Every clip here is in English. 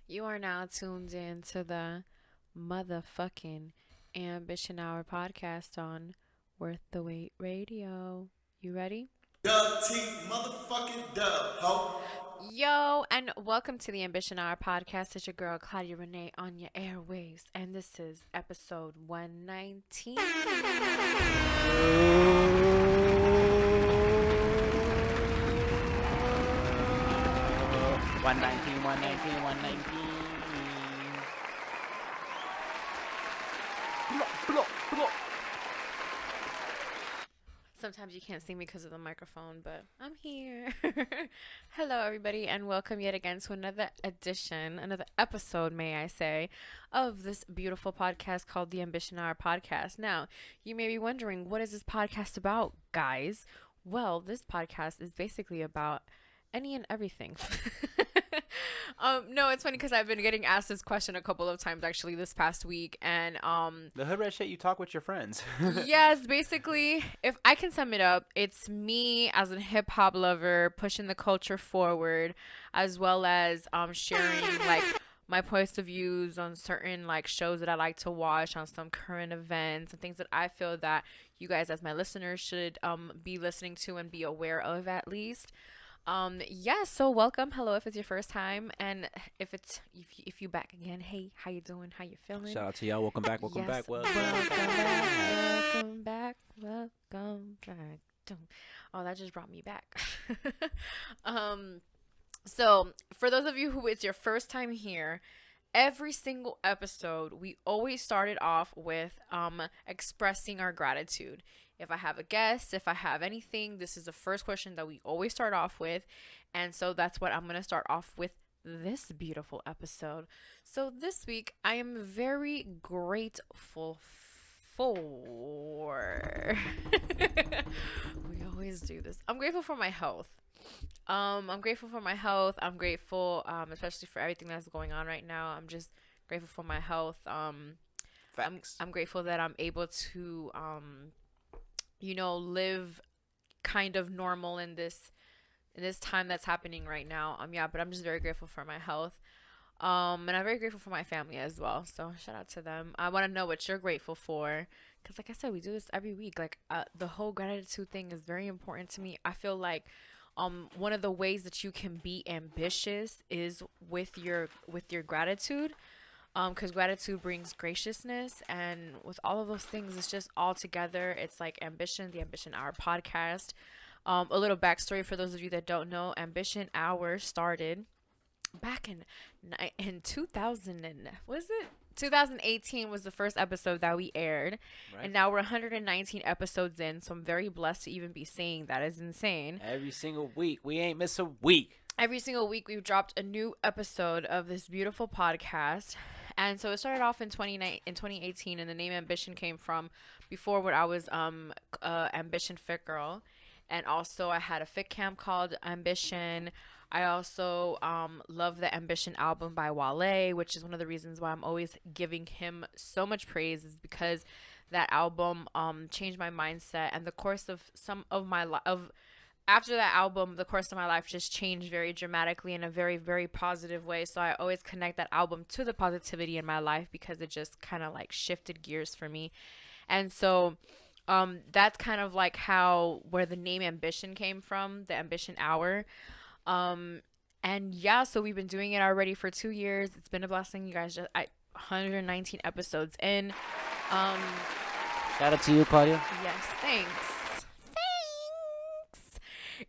You are now tuned in to the motherfucking Ambition Hour podcast on Worth the Wait Radio. You ready? Dub T motherfucking dub, ho. Yo, and welcome to the Ambition Hour podcast. It's your girl Claudia Renee on your airwaves, and this is episode 119. 119, 119, 119. Sometimes you can't see me because of the microphone, but I'm here. Hello, everybody, and welcome yet again to another edition, another episode, may I say, of this beautiful podcast called the Ambition Hour Podcast. Now, you may be wondering, what is this podcast about, guys? Well, this podcast is basically about any and everything. No, it's funny because I've been getting asked this question a couple of times actually this past week, and The hood rat shit, you talk with your friends. yes, basically, if I can sum it up, it's me as a hip hop lover pushing the culture forward, as well as sharing like my points of views on certain like shows that I like to watch, on some current events and things that I feel that you guys as my listeners should be listening to and be aware of at least. Yeah, so welcome. Hello if it's your first time, and if you back again, hey, how you doing? How you feeling? Shout out to y'all. Welcome back. Welcome Yes, back. welcome back, welcome back, welcome back. Oh, that just brought me back. um, so for those of you who it's your first time here, every single episode we always started off with expressing our gratitude. If I have a guest, if I have anything, this is the first question that we always start off with. And so that's what I'm going to start off with this beautiful episode. So this week, I am very grateful for. We always do this. I'm grateful for my health. I'm grateful for my health. I'm grateful, especially for everything that's going on right now. I'm just grateful for my health. Facts. I'm grateful that I'm able to, live kind of normal in this time that's happening right now. Yeah, but I'm just very grateful for my health. And I'm very grateful for my family as well. So shout out to them. I want to know what you're grateful for, because like I said, we do this every week. Like the whole gratitude thing is very important to me. I feel like one of the ways that you can be ambitious is with your gratitude, because gratitude brings graciousness, and with all of those things, it's just all together. It's like ambition, the Ambition Hour podcast. A little backstory for those of you that don't know: Ambition Hour started back in 2000, and was it 2018 was the first episode that we aired, Right. and now we're 119 episodes in. So I'm very blessed to even be saying that. Is insane. Every single week. We ain't miss a week. Every single week we've dropped a new episode of this beautiful podcast. And so it started off in 2018, and the name Ambition came from before what I was Ambition Fit Girl. And also I had a fit camp called Ambition. I also love the Ambition album by Wale, which is one of the reasons why I'm always giving him so much praise, is because that album changed my mindset, and the course of some of my life of after that album, the course of my life just changed very dramatically in a very, very positive way. So I always connect that album to the positivity in my life, because it just kind of like shifted gears for me. And so that's kind of like how where the name Ambition came from, the Ambition Hour. Um, and yeah, so we've been doing it already for 2 years. It's been a blessing, you guys. 119 episodes in. Um, Shout out to you, Claudia. yes, thanks.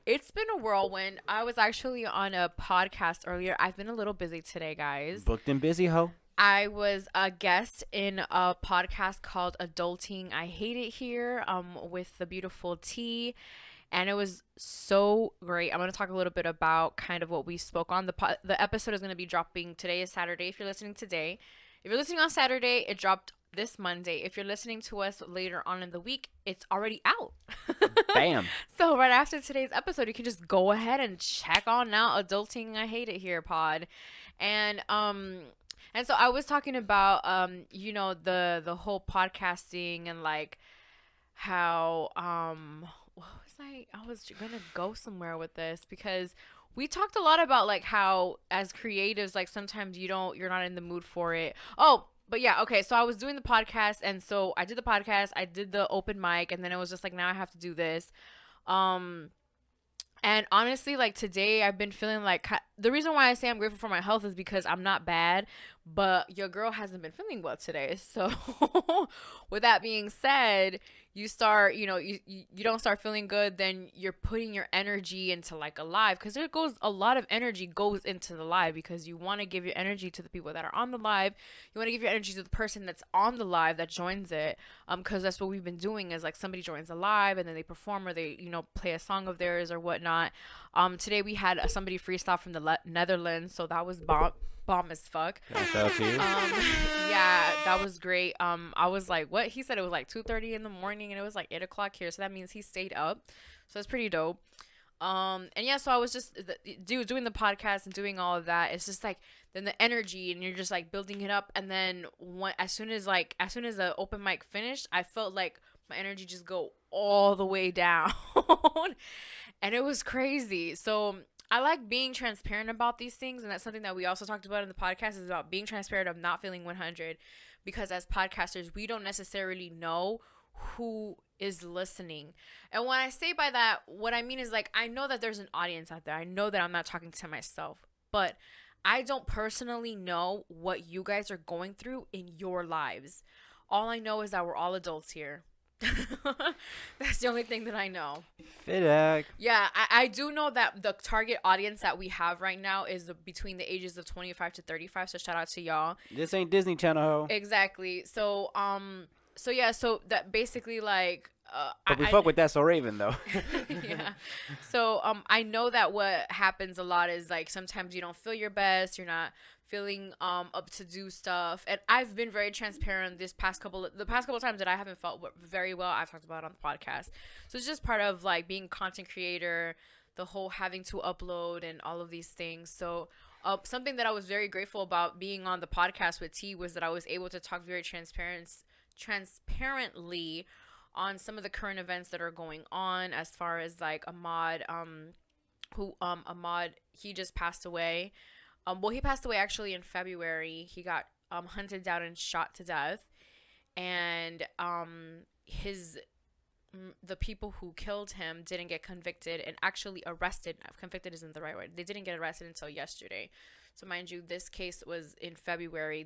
It's been a whirlwind. I was actually on a podcast earlier. I've been a little busy today, guys. Booked and busy, ho. I was a guest in a podcast called Adulting I Hate It Here, with the beautiful T, and it was so great. I'm going to talk a little bit about kind of what we spoke on. The episode is going to be dropping today, is Saturday, if you're listening today. If you're listening on Saturday, it dropped this Monday. If you're listening to us later on in the week, it's already out. Bam. So right after today's episode, you can just go ahead and check on out Adulting I Hate It Here pod. And so I was talking about the whole podcasting, and like how what was I was gonna go somewhere with this, because we talked a lot about like how as creatives, like sometimes you're not in the mood for it. Oh, but yeah, okay. So I was doing the podcast, and so I did the podcast, I did the open mic, and then it was just like now I have to do this. Um, and honestly, like today, I've been feeling like the reason why I say I'm grateful for my health is because I'm not bad, but your girl hasn't been feeling well today. So, with that being said, you start, you don't start feeling good, then you're putting your energy into like a live because there goes a lot of energy goes into the live because you want to give your energy to the people that are on the live. You want to give your energy to the person that's on the live that joins it. Because that's what we've been doing is like somebody joins a live and then they perform or they play a song of theirs or whatnot. Today we had somebody freestyle from the Netherlands, so that was bomb as fuck. Shout out to you. Yeah, that was great. I was like, what? He said it was like 2:30 in the morning and it was like 8 o'clock here, so that means he stayed up. So that's pretty dope. And yeah, so I was just doing the podcast and doing all of that. It's just like then the energy and you're just like building it up, and then as soon as the open mic finished, I felt like my energy just go all the way down, and it was crazy. So I like being transparent about these things, and that's something that we also talked about in the podcast is about being transparent of not feeling 100, because as podcasters we don't necessarily know who is listening. And when I say by that, what I mean is like I know that there's an audience out there. I know that I'm not talking to myself, but I don't personally know what you guys are going through in your lives. All I know is that we're all adults here. That's the only thing that I know. Fidak. Yeah, I do know that the target audience that we have right now is between the ages of 25 to 35. So shout out to y'all. This ain't Disney Channel, ho. Exactly. So yeah, so that basically like But we fuck with that so Raven though. yeah. So I know that what happens a lot is like sometimes you don't feel your best, you're not feeling up to do stuff. And I've been very transparent the past couple of times that I haven't felt very well. I've talked about it on the podcast. So it's just part of like being a content creator, the whole having to upload and all of these things. So something that I was very grateful about being on the podcast with T was that I was able to talk very transparently on some of the current events that are going on, as far as like Ahmad, Ahmad, he just passed away. Well, he passed away actually in February. He got hunted down and shot to death, and the people who killed him didn't get convicted and actually arrested. Convicted isn't the right word. They didn't get arrested until yesterday. So mind you, this case was in February.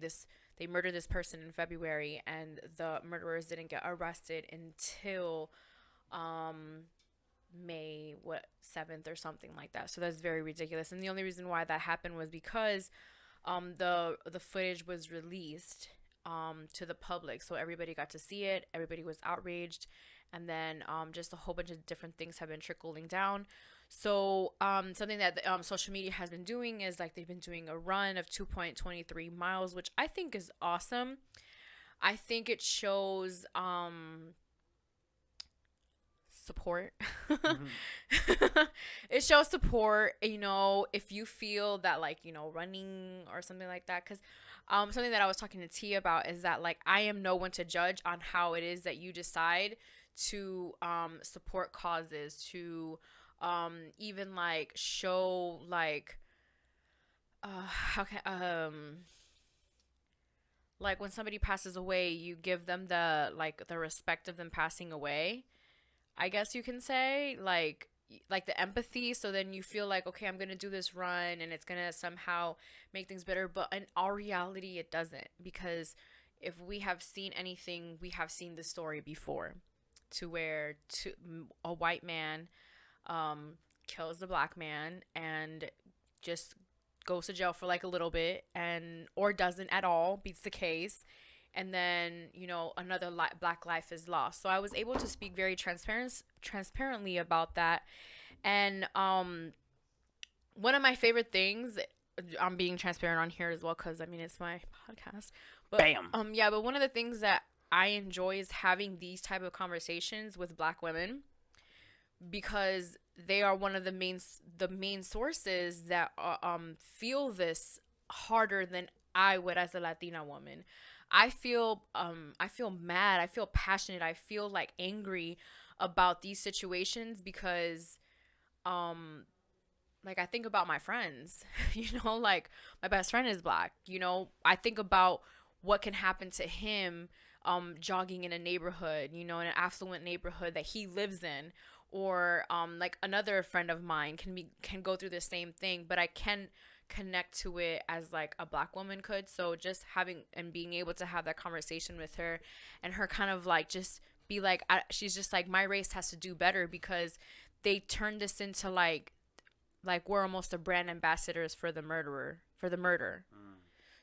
They murdered this person in February, and the murderers didn't get arrested until May 7th or something like that. So that's very ridiculous. And the only reason why that happened was because the footage was released to the public, so everybody got to see it. Everybody was outraged, and then just a whole bunch of different things have been trickling down. So something that social media has been doing is like they've been doing a run of 2.23 miles, which I think is awesome. I think it shows support. Mm-hmm. It shows support, if you feel that like, running or something like that. Because something that I was talking to T about is that like I am no one to judge on how it is that you decide to support causes, to even like show like how can like when somebody passes away, you give them the respect of them passing away, I guess you can say, like the empathy. So then you feel like, okay, I'm gonna do this run and it's gonna somehow make things better, but in our reality it doesn't, because if we have seen anything, we have seen the story before, to where a white man kills the black man and just goes to jail for like a little bit, and or doesn't at all, beats the case, and then another black life is lost. So I was able to speak very transparently about that. And one of my favorite things, I'm being transparent on here as well because I mean it's my podcast, but Bam. But one of the things that I enjoy is having these type of conversations with black women, because they are one of the main sources that feel this harder than I would as a Latina woman. I feel mad, I feel passionate, I feel like angry about these situations because I think about my friends, like my best friend is black. I think about what can happen to him jogging in a neighborhood, in an affluent neighborhood that he lives in, or like another friend of mine can go through the same thing, but I can connect to it as like a black woman could. So just having and being able to have that conversation with her, and her kind of like just be like, she's just like, my race has to do better, because they turned this into like we're almost the brand ambassadors for the murder.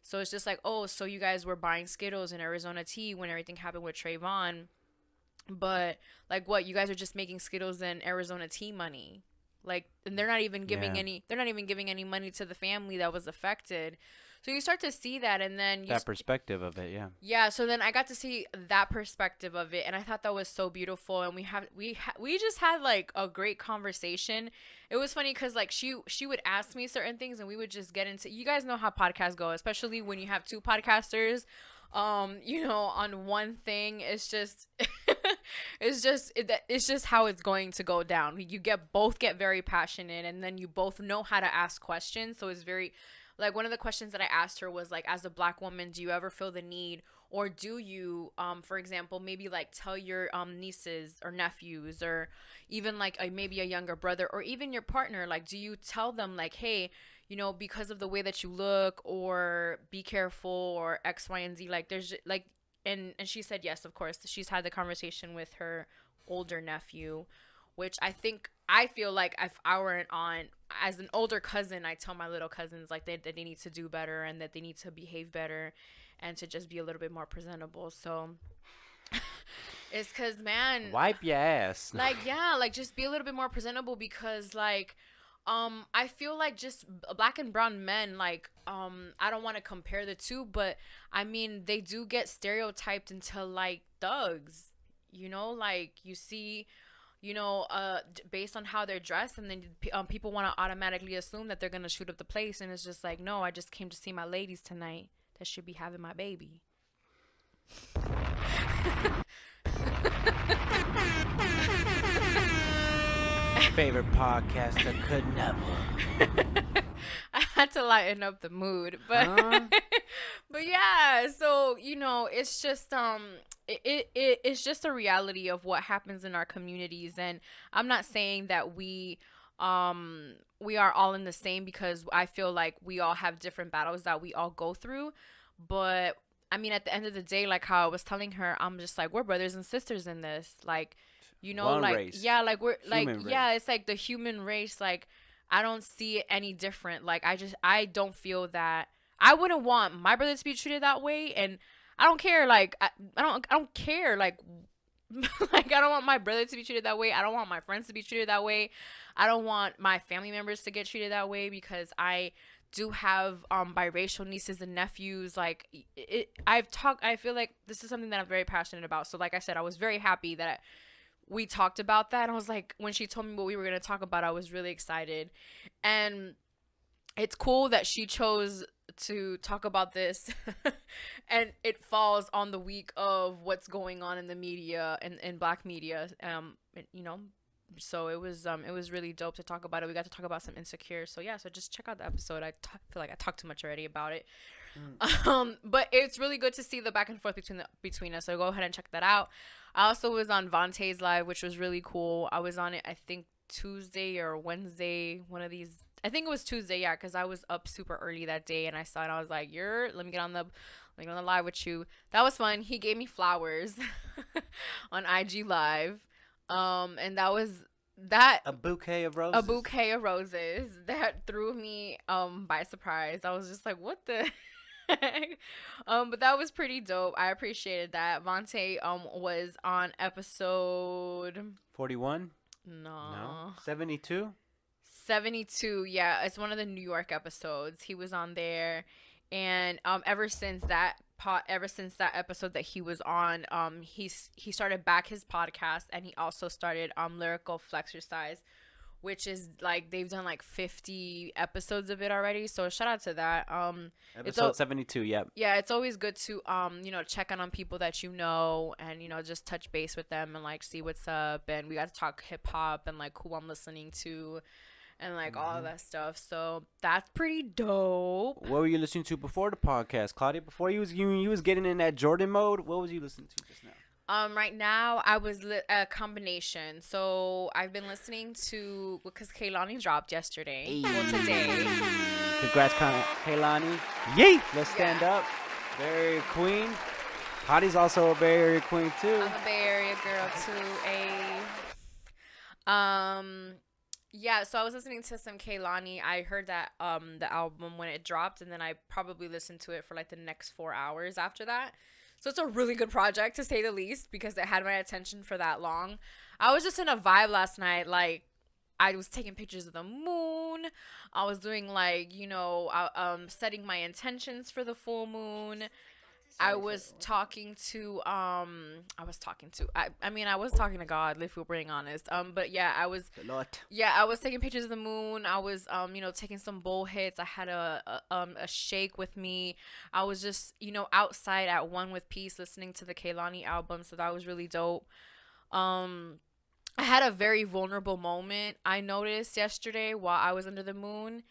So it's just like, oh, so you guys were buying Skittles and Arizona tea when everything happened with Trayvon, but like, what, you guys are just making Skittles and Arizona tea money, like, and they're not even giving any money to the family that was affected. So you start to see that, and then that perspective of it, yeah. So then I got to see that perspective of it, and I thought that was so beautiful. And we just had like a great conversation. It was funny because like she would ask me certain things, and we would just get into. You guys know how podcasts go, especially when you have two podcasters. On one thing, it's just it's just how it's going to go down. You both get very passionate, and then you both know how to ask questions. So it's very, like, one of the questions that I asked her was like, as a black woman, do you ever feel the need, or do you, for example, maybe like tell your nieces or nephews, or even like maybe a younger brother, or even your partner, like, do you tell them like, hey, because of the way that you look, or be careful, or X, Y, and Z, like, there's like, and she said yes, of course. She's had the conversation with her older nephew, which I feel like if I were an aunt, as an older cousin, I tell my little cousins like that they need to do better, and that they need to behave better, and to just be a little bit more presentable. So it's because, man, wipe your ass. Like, yeah, like, just be a little bit more presentable, because like I feel like just black and brown men, like, I don't want to compare the two, but I mean, they do get stereotyped into like thugs, like, you see, based on how they're dressed, and then people want to automatically assume that they're gonna shoot up the place, and it's just like, no, I just came to see my ladies tonight that should be having my baby. Favorite podcaster could never. I had to lighten up the mood, but but yeah, so it's just it's just a reality of what happens in our communities. And I'm not saying that we are all in the same, because I feel like we all have different battles that we all go through. But I mean, at the end of the day, like how I was telling her, I'm just like, we're brothers and sisters in this, like, One like race. yeah, like we're like, Human yeah, race. it's like the human race. Like, I don't see it any different. Like, I don't feel that I wouldn't want my brother to be treated that way, and I don't care. Like, I don't care. Like, like, I don't want my brother to be treated that way. I don't want my friends to be treated that way. I don't want my family members to get treated that way, because I do have biracial nieces and nephews. Like, I feel like this is something that I'm very passionate about. So like I said, I was very happy that we talked about that. I was like, when she told me what we were going to talk about, I was really excited. And it's cool that she chose to talk about this and it falls on the week of what's going on in the media and in black media. So it was really dope to talk about it. We got to talk about some Insecure. So yeah, so just check out the episode. Feel like I talked too much already about it. But it's really good to see the back and forth between us. So go ahead and check that out. I also was on Vontae's live, which was really cool. I was on it, I think Tuesday or Wednesday, one of these. I think it was Tuesday, yeah, because I was up super early that day, and I saw it. I was like, let me get on the live with you. That was fun. He gave me flowers on IG Live, and that was that. A bouquet of roses. A bouquet of roses that threw me by surprise. I was just like, what the heck? But that was pretty dope. I appreciated that. Vontae was on episode 41. No. 72. 72. Yeah, it's one of the New York episodes. He was on there, and ever since that episode that he was on, he started back his podcast, and he also started Lyrical Flexercise, which is like they've done like 50 episodes of it already. So shout out to that. Episode 72. Yep. Yeah, it's always good to check on people that and just touch base with them and like see what's up. And we got to talk hip hop and like who I'm listening to and like all of that stuff. So that's pretty dope. What were you listening to before the podcast, Claudia? Before you was getting in that Jordan mode, what was you listening to just now? Right now I was a combination. So I've been listening to because Kaylani dropped yesterday. Well, today. Congrats, Kaylani. Yay! Let's stand up. Bay Area queen. Hottie's also a Bay Area queen too. I'm a Bay Area girl too. Yeah, so I was listening to some Kaylani. I heard that the album when it dropped, and then I probably listened to it for like the next 4 hours after that. So it's a really good project to say the least because it had my attention for that long. I was just in a vibe last night, like I was taking pictures of the moon. I was doing like, setting my intentions for the full moon. I was talking to I was talking to God, if we're being honest. But yeah, I was Alot. yeah, I was taking pictures of the moon. I was taking some bowl hits. I had a shake with me. I was just, outside at one with peace listening to the Kaylani album, so that was really dope. I had a very vulnerable moment I noticed yesterday while I was under the moon.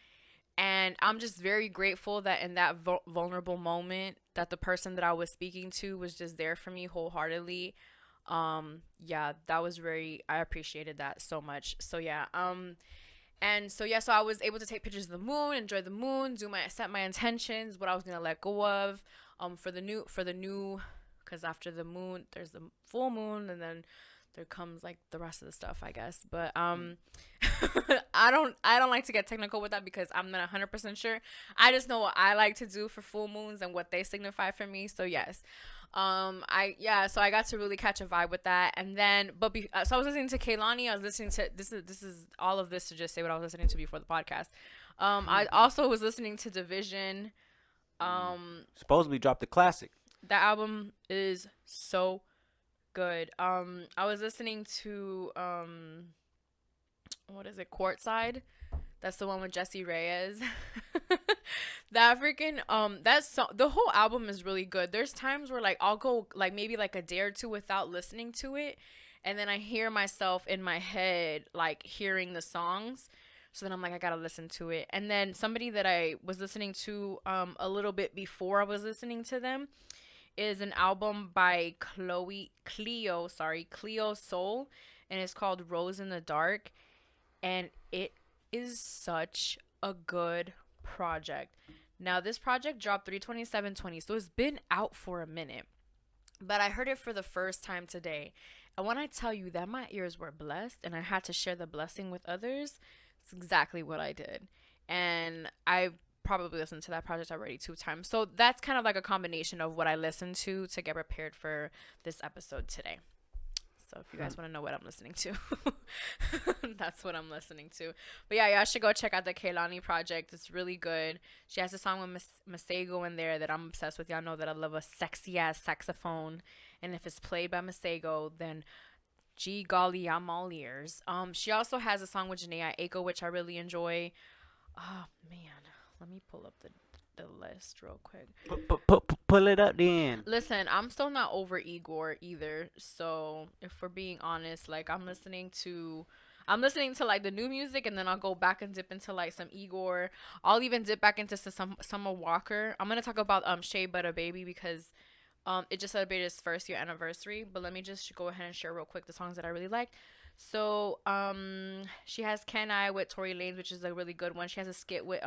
And I'm just very grateful that in that vulnerable moment that the person that I was speaking to was just there for me wholeheartedly. Yeah, that was I appreciated that so much. So yeah, so I was able to take pictures of the moon, enjoy the moon, set my intentions, what I was going to let go of, for the new, cause after the moon, there's the full moon, and then there comes like the rest of the stuff, I guess. But I don't like to get technical with that because I'm not 100% sure. I just know what I like to do for full moons and what they signify for me. So yes, so I got to really catch a vibe with that. And then, so I was listening to Kaylani. I was listening to this is all of this to just say what I was listening to before the podcast. I also was listening to Division. Supposedly dropped the classic. That album is so good. I was listening to what is it, Courtside? That's the one with Jesse Reyes. That freaking that song, the whole album is really good. There's times where like I'll go like maybe like a day or two without listening to it, and then I hear myself in my head like hearing the songs. So then I'm like, I gotta listen to it. And then somebody that I was listening to a little bit before I was listening to them is an album by Cleo Soul, and it's called Rose in the Dark, and it is such a good project. Now this project dropped 3/27/20, so it's been out for a minute, but I heard it for the first time today, and when I tell you that my ears were blessed and I had to share the blessing with others, it's exactly what I did. And I probably listened to that project already 2 times. So that's kind of like a combination of what I listened to get prepared for this episode today. So if you guys want to know what I'm listening to, that's what I'm listening to. But yeah, y'all should go check out the Kaylani project. It's really good. She has a song with Masego in there that I'm obsessed with. Y'all know that I love a sexy ass saxophone. And if it's played by Masego, then gee golly, I'm all ears. She also has a song with Janae Aiko, which I really enjoy. Oh man. Let me pull up the list real quick. Pull it up then. Listen, I'm still not over Igor either. So if we're being honest, like I'm listening to like the new music, and then I'll go back and dip into like some Igor. I'll even dip back into some Summer Walker. I'm gonna talk about Shea Butter Baby because it just celebrated its first year anniversary. But let me just go ahead and share real quick the songs that I really like. So, she has Can I with Tory Lanez, which is a really good one. She has a skit with,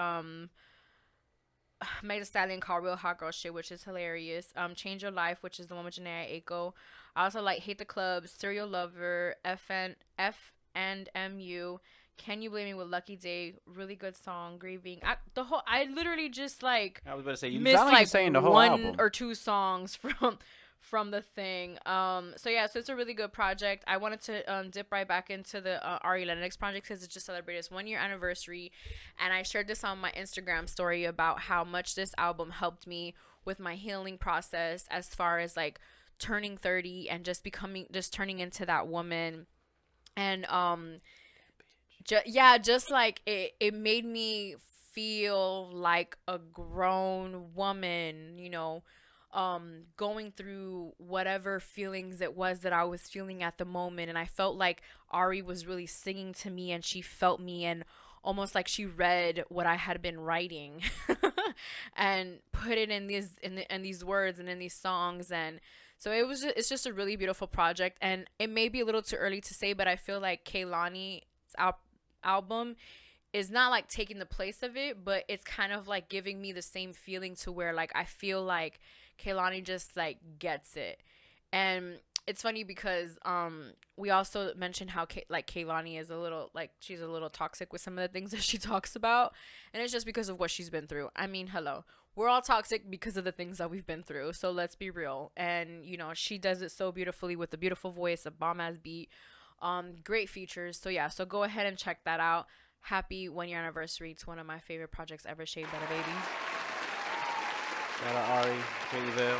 Meg Thee Stallion called Real Hot Girl Shit, which is hilarious. Change Your Life, which is the one with Janae Aiko. I also like Hate the Club, Serial Lover, F and MU, Can You Blame Me with Lucky Day, really good song. Grieving. I literally just like I was about to say you missed like like you're saying the whole one album. or 2 songs from the thing. So it's a really good project. I wanted to dip right back into the Ari Lennox project because it just celebrated its 1 year anniversary, and I shared this on my Instagram story about how much this album helped me with my healing process as far as like turning 30 and just turning into that woman. And just like it made me feel like a grown woman, going through whatever feelings it was that I was feeling at the moment. And I felt like Ari was really singing to me, and she felt me, and almost like she read what I had been writing and put it in these words and in these songs. And so it's just a really beautiful project. And it may be a little too early to say, but I feel like Kehlani's album is not like taking the place of it, but it's kind of like giving me the same feeling to where like I feel like Kehlani just like gets it. And it's funny because we also mentioned how Kehlani is a little like she's a little toxic with some of the things that she talks about, and it's just because of what she's been through. I mean, hello, we're all toxic because of the things that we've been through, so let's be real. And you know, she does it so beautifully with a beautiful voice, a bomb ass beat, great features. So yeah, so go ahead and check that out. Happy 1 year anniversary to one of my favorite projects ever, Shea Butter Baby. Shout out Ari, Katie Vale.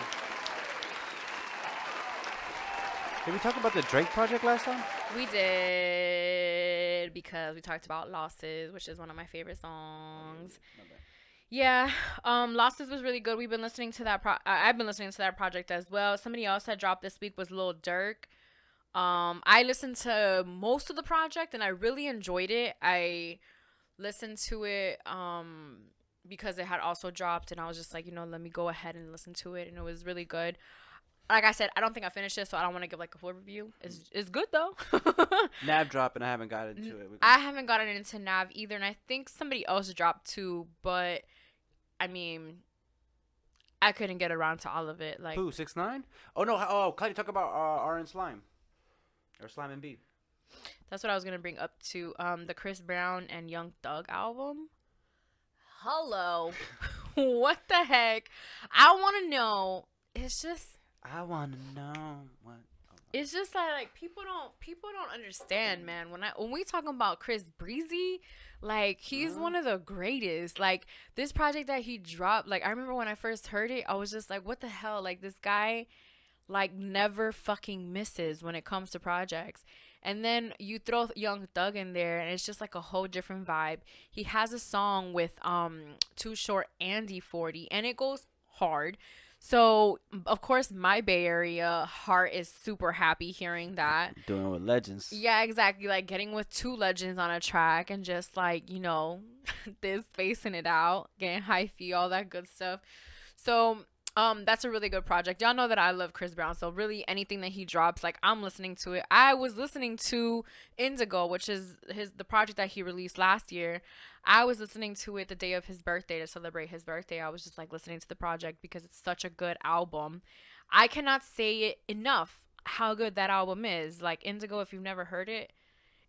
Did we talk about the Drake project last time? We did, because we talked about Losses, which is one of my favorite songs. Yeah, Losses was really good. We've been listening to that. I've been listening to that project as well. Somebody else that dropped this week was Lil Durk. I listened to most of the project and I really enjoyed it. I listened to it because it had also dropped, and I was just like, you know, let me go ahead and listen to it, and it was really good. Like I said, I don't think I finished it, so I don't want to give like a full review. It's good though. Nav drop, and I haven't gotten into it. I haven't gotten into Nav either, and I think somebody else dropped too, but I mean, I couldn't get around to all of it. Like who? 6ix9ine? Oh no! Oh, Clyde, talk about R and Slime, or Slime and B. That's what I was gonna bring up to the Chris Brown and Young Thug album. Hello, what the heck? I want to know. It's just. I want to know what. It's just like people don't understand, man. When we talking about Chris Breezy, like he's one of the greatest. Like this project that he dropped, like I remember when I first heard it, I was just like, what the hell? Like this guy, like never fucking misses when it comes to projects. And then you throw Young Thug in there, and it's just like a whole different vibe. He has a song with Too Short and D40, and it goes hard. So, of course, my Bay Area heart is super happy hearing that. Doing it with legends. Yeah, exactly. Like getting with two legends on a track and just like, you know, this spacing it out, getting hyphy, all that good stuff. So, that's a really good project. Y'all know that I love Chris Brown. So really anything that he drops, like I'm listening to it. I was listening to Indigo, which is the project that he released last year. I was listening to it the day of his birthday to celebrate his birthday. I was just like listening to the project because it's such a good album. I cannot say it enough how good that album is. Like Indigo, if you've never heard it,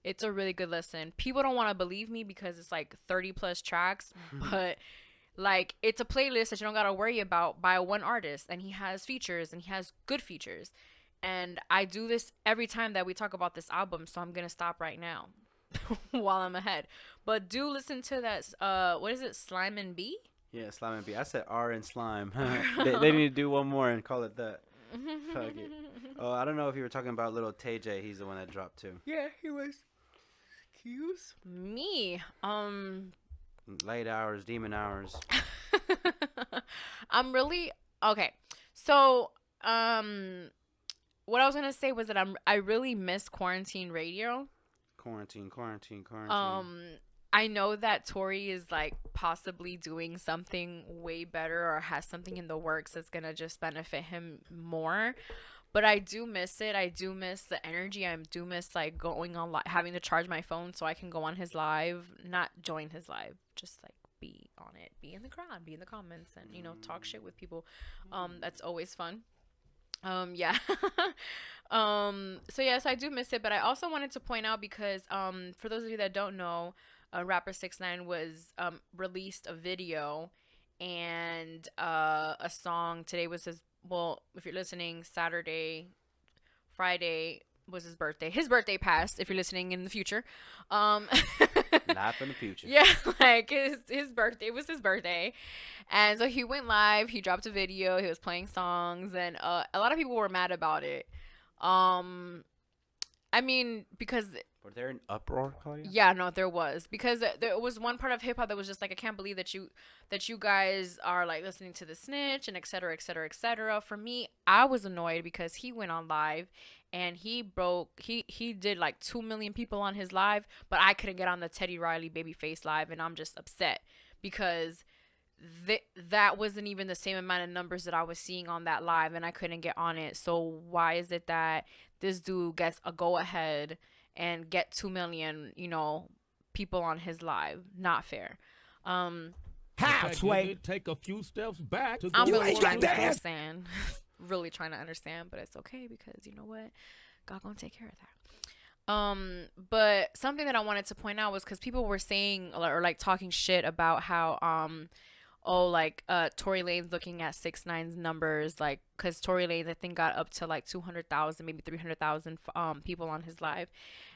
it's a really good listen. People don't want to believe me because it's like 30 plus tracks, but like it's a playlist that you don't got to worry about by one artist, and he has features and he has good features. And I do this every time that we talk about this album, so I'm going to stop right now. While I'm ahead, but do listen to that. What is it? Slime and B? Yeah, Slime and B. I said R and Slime. they need to do one more and call it that. Fuck it. Oh, I don't know if you were talking about little Tay J. He's the one that dropped too. Yeah, he was. Excuse me. Late hours, demon hours. I'm really okay. So, what I was gonna say was that I really miss quarantine radio. Quarantine. I know that Tori is like possibly doing something way better or has something in the works that's gonna just benefit him more, but I do miss it. I do miss the energy. I do miss like going on having to charge my phone so I can go on his live, not join his live, just like be on it, be in the crowd, be in the comments, and you know, talk shit with people. That's always fun. Yeah. So yes, I do miss it, but I also wanted to point out because for those of you that don't know, rapper 6ix9ine was released a video and a song. Today was if you're listening, Friday was his birthday. His birthday passed if you're listening in the future. Live in the future. Yeah, like his birthday was his birthday. And so he went live, he dropped a video, he was playing songs, and a lot of people were mad about it. I mean, because Were there an uproar, Claudia? Yeah, no, there was, because there was one part of hip hop that was just like, I can't believe that you guys are like listening to the snitch and et cetera, et cetera, et cetera. For me, I was annoyed because he went on live and he did like 2 million people on his live, but I couldn't get on the Teddy Riley Babyface live, and I'm just upset because that wasn't even the same amount of numbers that I was seeing on that live, and I couldn't get on it. So why is it that this dude gets a go ahead and get 2 million, people on his live? Not fair. Halfway. Take a few steps back. To I'm go really forward. trying to understand. Really trying to understand, but it's okay because you know what? God gonna take care of that. But something that I wanted to point out was because people were saying or like talking shit about how Tory Lanez looking at 6ix9ine's numbers, like, because Tory Lanez I think got up to like 200,000, maybe 300,000 people on his live.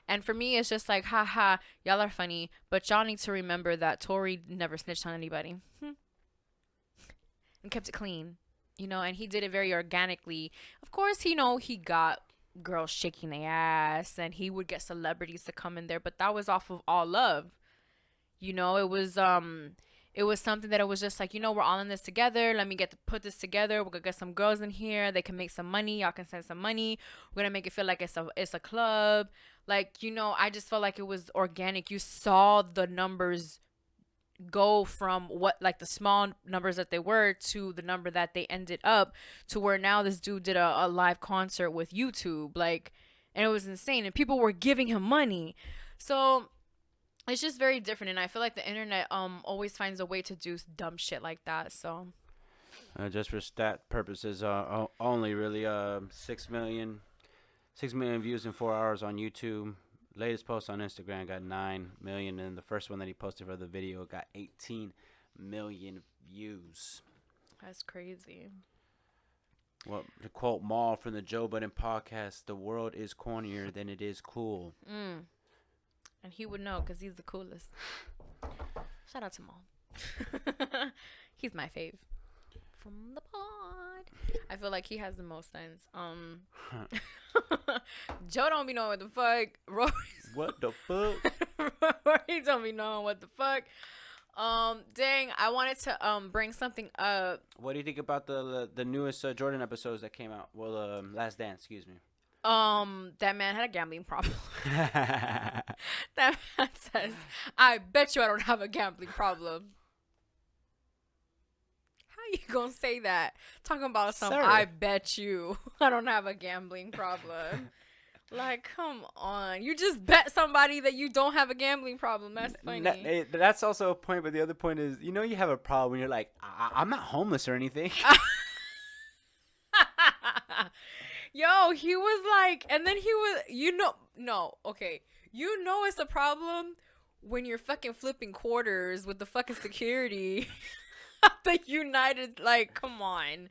And for me, it's just like, haha, y'all are funny, but y'all need to remember that Tory never snitched on anybody and kept it clean, and he did it very organically. Of course, he got girls shaking their ass and he would get celebrities to come in there, but that was off of all love. It was something that it was just like, we're all in this together. Let me put this together. We're gonna get some girls in here. They can make some money. Y'all can send some money. We're gonna make it feel like it's a club. Like, I just felt like it was organic. You saw the numbers go from what, like, the small numbers that they were to the number that they ended up to, where now this dude did a live concert with YouTube, like, and it was insane, and people were giving him money. So it's just very different, and I feel like the internet always finds a way to do dumb shit like that. So Just for stat purposes, only really 6 million views in 4 hours on YouTube. Latest post on Instagram got 9 million, and the first one that he posted for the video got 18 million views. that's crazy. Well, to quote Maul from the Joe Budden podcast, "The world is cornier than it is cool." And he would know because he's the coolest. Shout out to Maul. He's my fave from the pod. I feel like he has the most sense. Joe don't be knowing what the fuck. Roy, What the fuck? Roy don't be knowing what the fuck. Dang, I wanted to bring something up. What do you think about the newest Jordan episodes that came out? Well, Last Dance, excuse me. That man had a gambling problem. That man says, I bet you I don't have a gambling problem. How you gonna say that? Talking about some, Sir. I bet you I don't have a gambling problem. Like, come on. You just bet somebody that you don't have a gambling problem. That's funny. That's also a point, but the other point is, you have a problem when you're like, I'm not homeless or anything. Yo, he was like, and then he was, no, okay. It's a problem when you're fucking flipping quarters with the fucking security. The United, like, come on,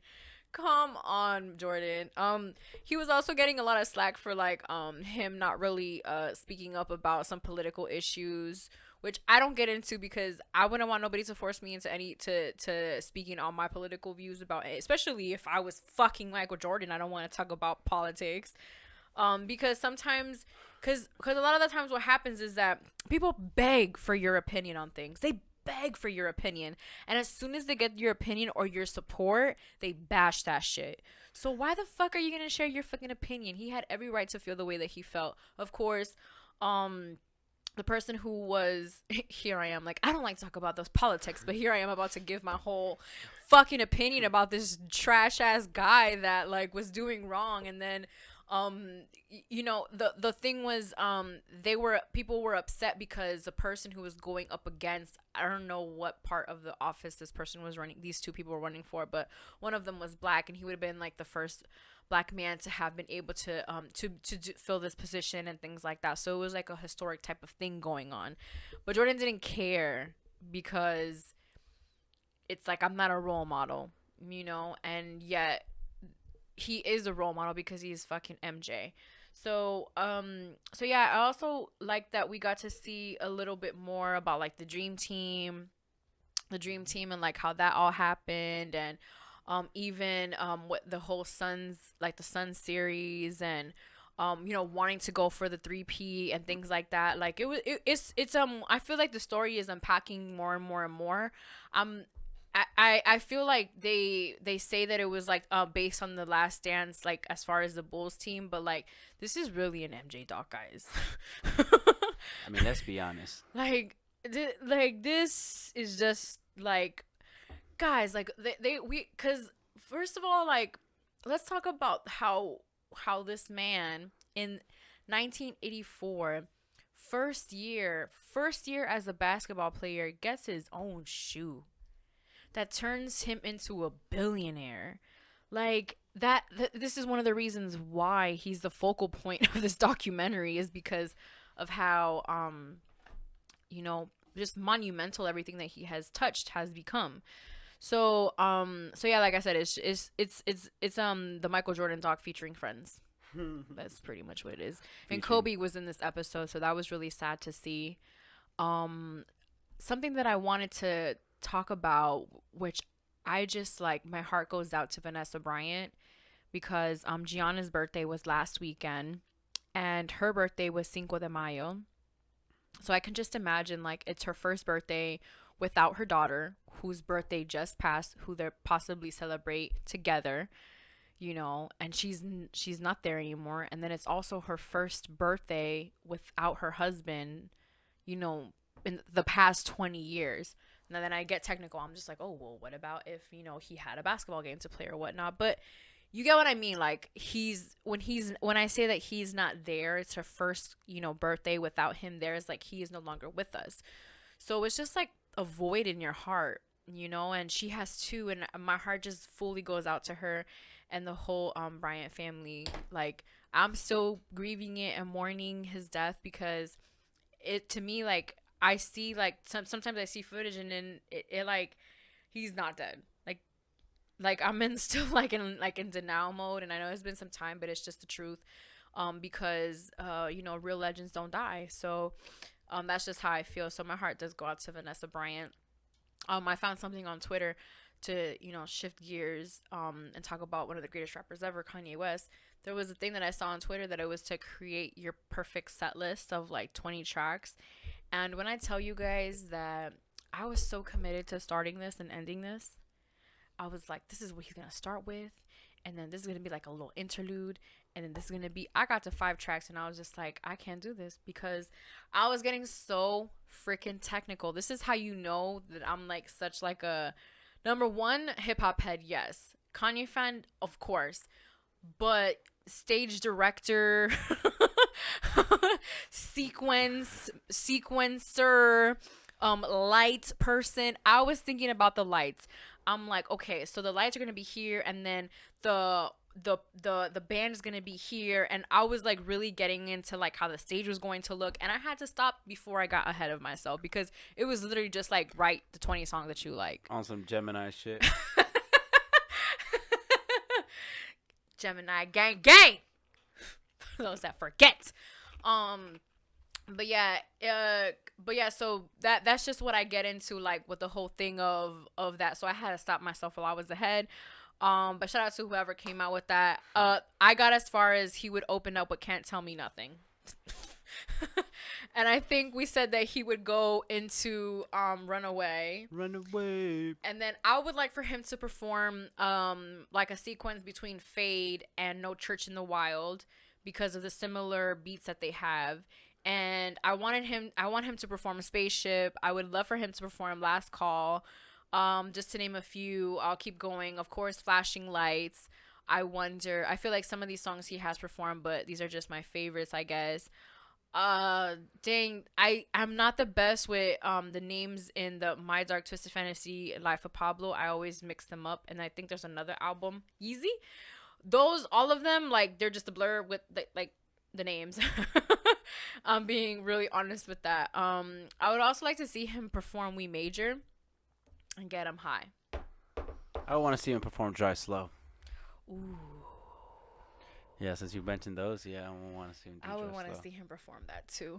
Jordan. He was also getting a lot of slack for like him not really speaking up about some political issues, which I don't get into because I wouldn't want nobody to force me into to speaking on my political views about it, especially if I was fucking Michael Jordan. I don't want to talk about politics. Because sometimes, because a lot of the times what happens is that people beg for your opinion on things. They beg for your opinion, and as soon as they get your opinion or your support, they bash that shit. So why the fuck are you gonna share your fucking opinion? He had every right to feel the way that he felt. Of course, the person who was here I am, like, I don't like to talk about those politics, but here I am about to give my whole fucking opinion about this trash ass guy that like was doing wrong. And then the thing was, people were upset because the person who was going up against, I don't know what part of the office this person was running, these two people were running for, but one of them was black, and he would have been like the first black man to have been able to fill this position and things like that. So it was like a historic type of thing going on, but Jordan didn't care because it's like, I'm not a role model, and yet he is a role model because he's fucking MJ. So yeah, I also like that we got to see a little bit more about like the dream team and like how that all happened, and even what the whole the Suns series, and wanting to go for the 3P and things like that. Like it's I feel like the story is unpacking more and more and more. I feel like they say that it was like based on the Last Dance, like as far as the Bulls team, but like this is really an MJ doc, guys. I mean, let's be honest. Like this is just like, guys, like because first of all, like, let's talk about how this man in 1984, first year as a basketball player, gets his own shoe that turns him into a billionaire. Like this is one of the reasons why he's the focal point of this documentary, is because of how just monumental everything that he has touched has become. So yeah, like I said, it's the Michael Jordan doc featuring Friends. That's pretty much what it is. And Kobe was in this episode, so that was really sad to see. Something that I wanted to talk about, which I just like, my heart goes out to Vanessa Bryant, because Gianna's birthday was last weekend and her birthday was Cinco de Mayo. So I can just imagine, like, it's her first birthday without her daughter, whose birthday just passed, who they'll possibly celebrate together, and she's not there anymore. And then it's also her first birthday without her husband, in the past 20 years. And then I get technical. I'm just like, oh, well, what about if, he had a basketball game to play or whatnot? But you get what I mean? Like, when I say that he's not there, it's her first, birthday without him there. It's like he is no longer with us. So it's just like a void in your heart, and she has two, and my heart just fully goes out to her and the whole Bryant family. Like, I'm still grieving it and mourning his death, because it, to me, like, I see, like, sometimes I see footage and then it like, he's not dead. Like I'm still in denial mode, and I know it's been some time, but it's just the truth. Because real legends don't die. So that's just how I feel. So my heart does go out to Vanessa Bryant. I found something on Twitter to, shift gears and talk about one of the greatest rappers ever, Kanye West. There was a thing that I saw on Twitter that it was to create your perfect set list of like 20 tracks. And when I tell you guys that I was so committed to starting this and ending this, I was like, this is what he's going to start with. And then this is going to be like a little interlude. And then this is going to be, I got to 5 tracks and I was just like, I can't do this, because I was getting so freaking technical. This is how you know that I'm like such like a, number one, hip hop head. Yes. Kanye fan, of course. But stage director, sequencer, light person. I was thinking about the lights. I'm like, okay, so the lights are gonna be here, and then the band is gonna be here, and I was like really getting into like how the stage was going to look, and I had to stop before I got ahead of myself, because it was literally just like, write the 20 songs that you like On some Gemini shit. Gemini gang for those that forget. But yeah, so that's just what I get into, like, with the whole thing of that. So I had to stop myself while I was ahead. But shout out to whoever came out with that. I got as far as he would open up with Can't Tell Me Nothing. And I think we said that he would go into Runaway. And then I would like for him to perform like a sequence between Fade and No Church in the Wild, because of the similar beats that they have. And I want him to perform Spaceship. I would love for him to perform Last Call. Just to name a few. I'll keep going. Of course, Flashing Lights. I Wonder. I feel like some of these songs he has performed, but these are just my favorites, I guess. Dang, I'm not the best with the names in the My Dark Twisted Fantasy Life of Pablo. I always mix them up, and I think there's another album, Yeezy. Those, all of them, like, they're just a blur with the names. I'm being really honest with that. I would also like to see him perform We Major and Get Him High. I want to see him perform Dry Slow. Ooh. Yeah, since you mentioned those, yeah, I want to see him do I would want to see him perform that too.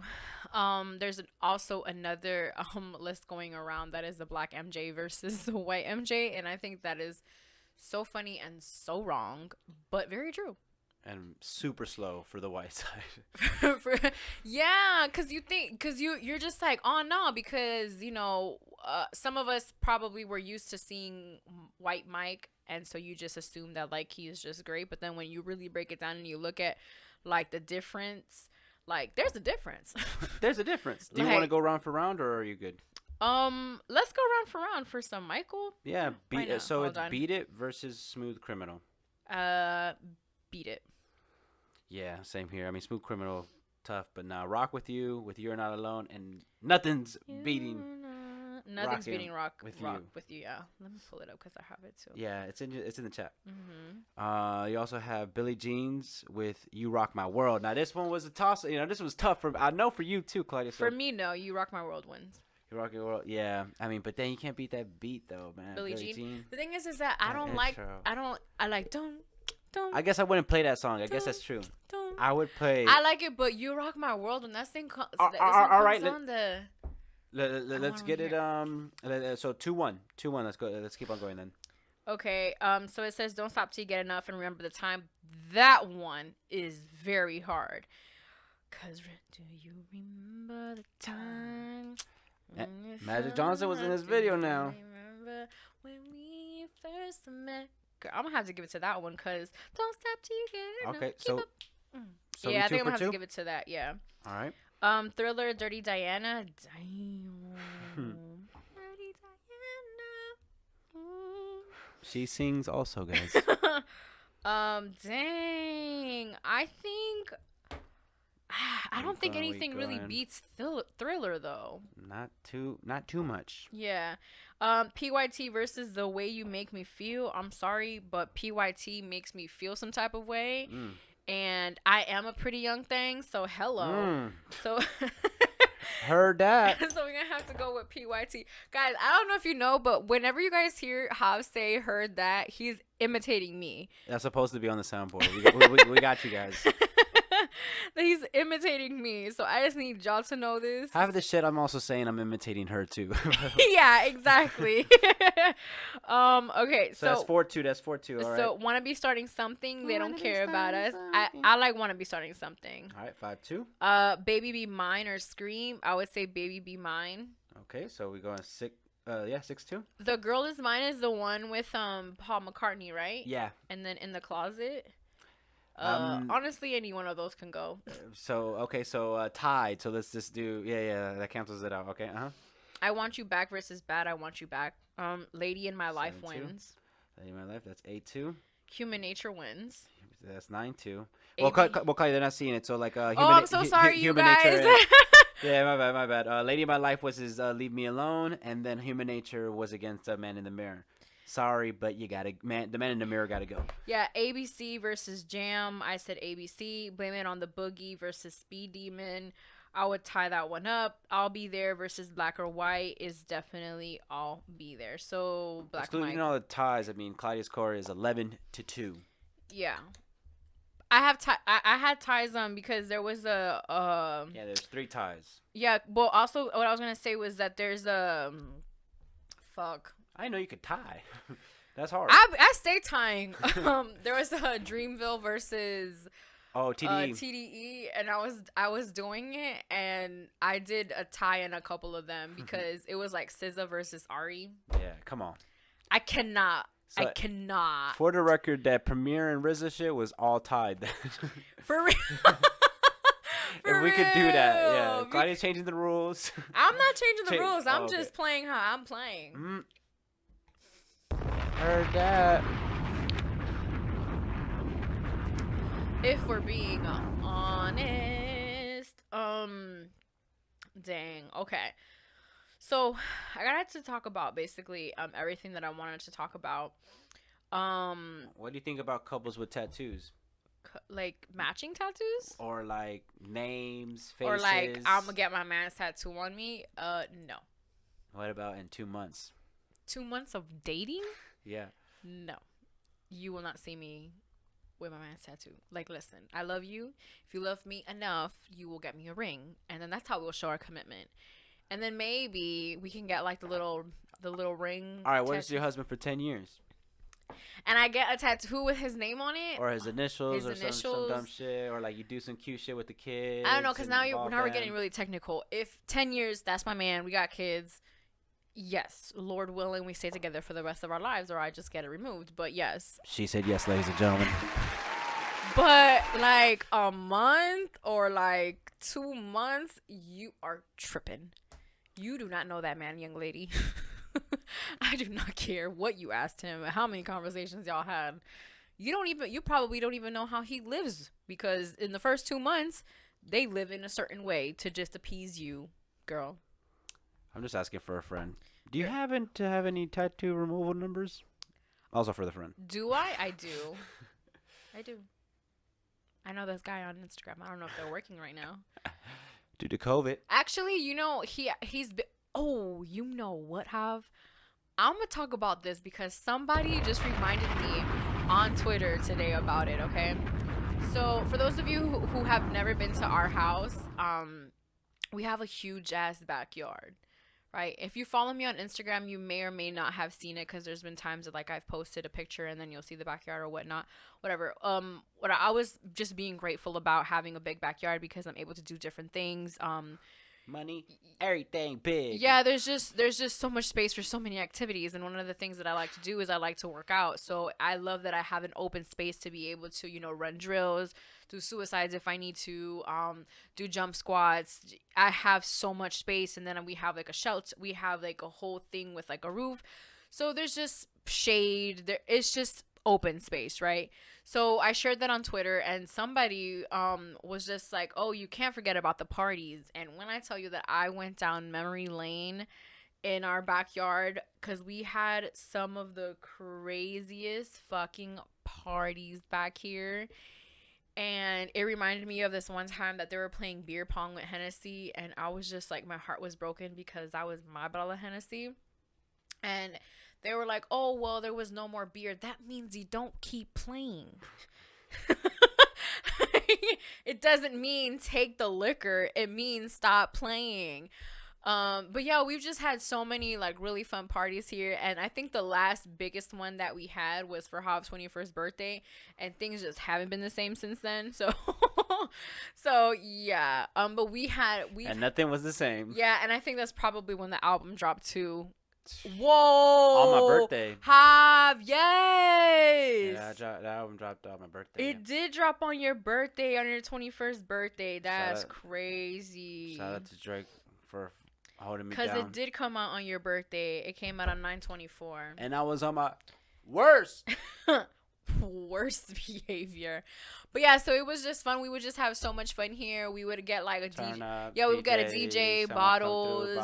There's also another list going around that is the Black MJ versus the White MJ, and I think that is so funny and so wrong, but very true. and super slow for the white side. Yeah, because you're just like, oh no, because some of us probably were used to seeing White Mike, and so you just assume that like he is just great, but then when you really break it down and you look at like the difference, like there's a difference. There's a difference. Do you want to go round for round, or are you good? Let's go round for round for some Michael. Yeah, so Hold it's on. Beat It versus Smooth Criminal. Beat It. Yeah, same here. I mean, Smooth Criminal, tough, but now Rock with You're Not Alone, and nothing's beating. Nothing's beating Rock with You. Yeah, let me pull it up because I have it too. Yeah, it's in the chat. Mm-hmm. You also have Billie Jeans with You Rock My World. Now this one was a toss. This was tough I know for you too, Claudia. For me, no. You Rock My World wins. You Rock Your World. Yeah, I mean, but then you can't beat that beat though, man. Billie Jean. The thing is that I like don't. I guess I wouldn't play that song. I guess that's true. I would play. I like it, but You Rock My World when that thing comes all right, on the. Let's get it. So 2-1. Let's go. Let's keep on going then. Okay. So it says, "Don't stop till you get enough and remember the time." That one is very hard. 'Cause do you remember the time? Magic Johnson was in this video now. Remember when we first met? Girl, I'm gonna have to give it to that one because don't stop till you get enough. Okay, so yeah, I think I'm gonna have to give it to that. Yeah. All right. Thriller, Dirty Diana. Damn. Dirty Diana. She sings also, guys. Dang. I think. I don't think anything really beats Thriller though. Not too much. Yeah. PYT versus The Way You Make Me Feel. I'm sorry, but PYT makes me feel some type of way. And I am a pretty young thing, so hello. So heard that. So we're gonna have to go with PYT. Guys, I don't know if you know, but whenever you guys hear Hav say heard that, he's imitating me. That's supposed to be on the soundboard. We got you guys. He's imitating me, so I just need y'all to know this. Half of the shit I'm also saying I'm imitating her too. Yeah, exactly. Okay, so that's 4-2. That's 4-2. All right. So wanna be starting something? They don't care about us. I like wanna be starting something. All right, 5-2. Baby Be Mine or Scream. I would say Baby Be Mine. Okay, so we go on 6-2. The Girl Is Mine is the one with Paul McCartney, right? Yeah. And then In the Closet. Honestly, any one of those can go. So tied. So let's just do that cancels it out. Okay. I Want You Back versus Bad I Want You Back. Lady in My Life 7-2. wins. Lady in My Life. That's 8-2. Human Nature wins. That's 9-2. Well, Claudia, they're not seeing it. So like I'm so sorry, you guys. Yeah, my bad. Lady in My Life was his Leave Me Alone, and then Human Nature was against Man in the Mirror. Sorry, but the Man in the Mirror gotta go. Yeah, ABC versus Jam. I said ABC. Blame It on the Boogie versus Speed Demon. I would tie that one up. I'll Be There versus Black or White is definitely I'll Be There. So Black or White. Excluding all the ties, I mean Claudia's score is 11-2. Yeah. I had ties because there was yeah, there's 3 ties. Yeah, well also what I was gonna say was that there's fuck. I know you could tie. That's hard. I stay tying. There was Dreamville versus TDE. TDE, and I was doing it, and I did a tie in a couple of them because it was like SZA versus Ari. Yeah, come on. I cannot. For the record, that Premier and RZA shit was all tied. For real. If we could do that, yeah. Claudia's changing the rules. I'm not changing the rules. I'm just playing how I'm playing. Heard that. If we're being honest, dang. Okay. So I got to talk about basically everything that I wanted to talk about. What do you think about couples with tattoos? Like matching tattoos? Or like names, faces? Or like I'm gonna get my man's tattoo on me? No. What about in 2 months? 2 months of dating? Yeah. No. You will not see me with my man's tattoo. Like, listen, I love you. If you love me enough, you will get me a ring. And then that's how we'll show our commitment. And then maybe we can get like the little ring. All right, what is your husband for 10 years? and I get a tattoo with his name on it. Or his initials, His or some dumb initials. shit, or like you do some cute shit with the kids. I don't know, because and now involve we're them. getting really technical. If 10 years, that's my man, we got kids. Yes, Lord willing, we stay together for the rest of our lives, or I just get it removed. But yes. She said yes, ladies and gentlemen. But like a month or like 2 months, you are tripping. You do not know that man, young lady. I do not care what you asked him, how many conversations y'all had. You probably don't even know how he lives, because in the first 2 months, they live in a certain way to just appease you, girl. I'm just asking for a friend. Do you happen to have any tattoo removal numbers? Also for the friend. Do I? I do. I do. I know this guy on Instagram. I don't know if they're working right now. Due to COVID. Actually, he's been, oh, you know what, Hav? I'm going to talk about this because somebody just reminded me on Twitter today about it, okay? So, for those of you who have never been to our house, we have a huge-ass backyard, right? If you follow me on Instagram, you may or may not have seen it, because there's been times that, like, I've posted a picture and then you'll see the backyard or whatnot, whatever. What I was just being grateful about having a big backyard, because I'm able to do different things. Money, everything big. Yeah, there's just so much space for so many activities, and one of the things that I like to do is I like to work out. So I love that I have an open space to be able to, run drills, do suicides if I need to, do jump squats. I have so much space, and then we have like a shelter. We have like a whole thing with like a roof. So there's just shade. It's just open space, right? So I shared that on Twitter, and somebody was just like, oh, you can't forget about the parties. And when I tell you that I went down memory lane in our backyard, because we had some of the craziest fucking parties back here. And it reminded me of this one time that they were playing beer pong with Hennessy, and I was just like, my heart was broken because that was my bottle of Hennessy. And they were like, oh, well, there was no more beer. That means you don't keep playing. It doesn't mean take the liquor. It means stop playing. But yeah, we've just had so many like really fun parties here. And I think the last biggest one that we had was for Hov's 21st birthday. And things just haven't been the same since then. So, yeah. But And nothing was the same. Yeah, and I think that's probably when the album dropped too. Whoa! On my birthday. Yes! Yeah, that album dropped on my birthday. It did drop on your birthday, on your 21st birthday. That's crazy. Shout out to Drake for holding me down. Because it did come out on your birthday. It came out on 9/24. And I was on my worst behavior. But yeah, so it was just fun. We would just have so much fun here. We would get like a DJ. Yeah, we would get a DJ, bottles,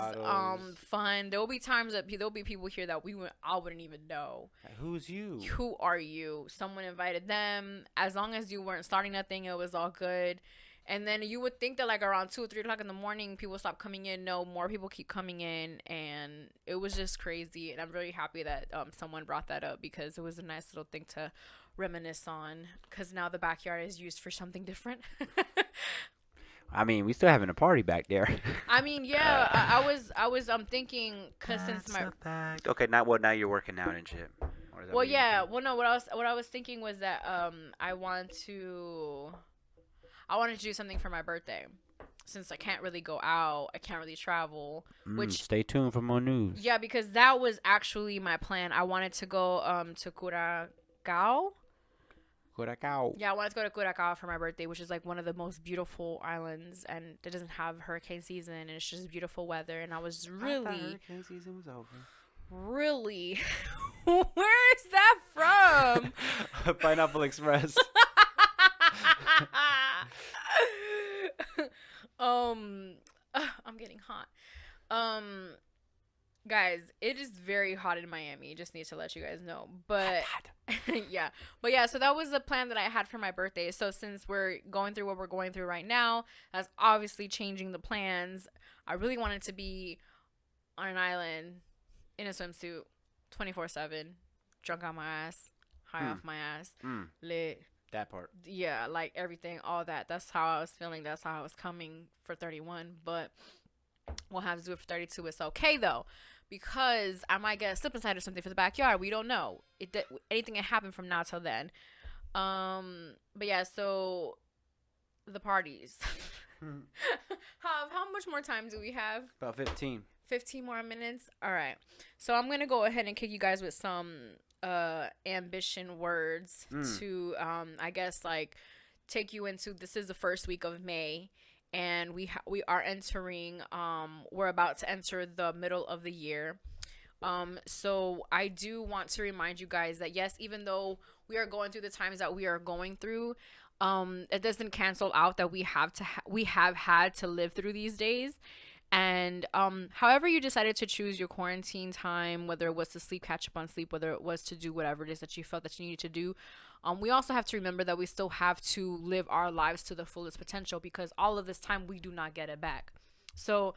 fun. There will be times that there'll be people here that I wouldn't even know. Like, who's you? Who are you? Someone invited them. As long as you weren't starting nothing, it was all good. And then you would think that like around 2 or 3 o'clock in the morning, people stop coming in. No, more people keep coming in, and it was just crazy. And I'm really happy that someone brought that up, because it was a nice little thing to reminisce on, because now the backyard is used for something different. I mean, we still having a party back there. I mean, yeah, I was thinking, because since my okay, now you're working out and shit. Well, yeah, well, no, what I was thinking was that I wanted to do something for my birthday, since I can't really go out, I can't really travel. Which stay tuned for more news. Yeah, because that was actually my plan. I wanted to go to Curacao. Yeah, I wanted to go to Curacao for my birthday, which is like one of the most beautiful islands, and it doesn't have hurricane season, and it's just beautiful weather. And I was really, I thought hurricane season was over. Really, where is that from? Pineapple Express. I'm getting hot. Guys, it is very hot in Miami. Just need to let you guys know. But yeah. But yeah, so that was the plan that I had for my birthday. So since we're going through what we're going through right now, that's obviously changing the plans. I really wanted to be on an island in a swimsuit 24/7, drunk on my ass, high off my ass, lit. That part. Yeah, like everything, all that. That's how I was feeling. That's how I was coming for 31. But we'll have to do it for 32. It's okay, though, because I might get a slip inside or something for the backyard. We don't know. Anything can happen from now till then. But yeah, so the parties. How much more time do we have? About 15. 15 more minutes. All right. So I'm gonna go ahead and kick you guys with some ambition words to I guess like take you into, this is the first week of May, and we are entering we're about to enter the middle of the year. So I do want to remind you guys that yes, even though we are going through the times that we are going through, it doesn't cancel out that we have had to live through these days. And however you decided to choose your quarantine time, whether it was to sleep, catch up on sleep, whether it was to do whatever it is that you felt that you needed to do, we also have to remember that we still have to live our lives to the fullest potential, because all of this time we do not get it back. So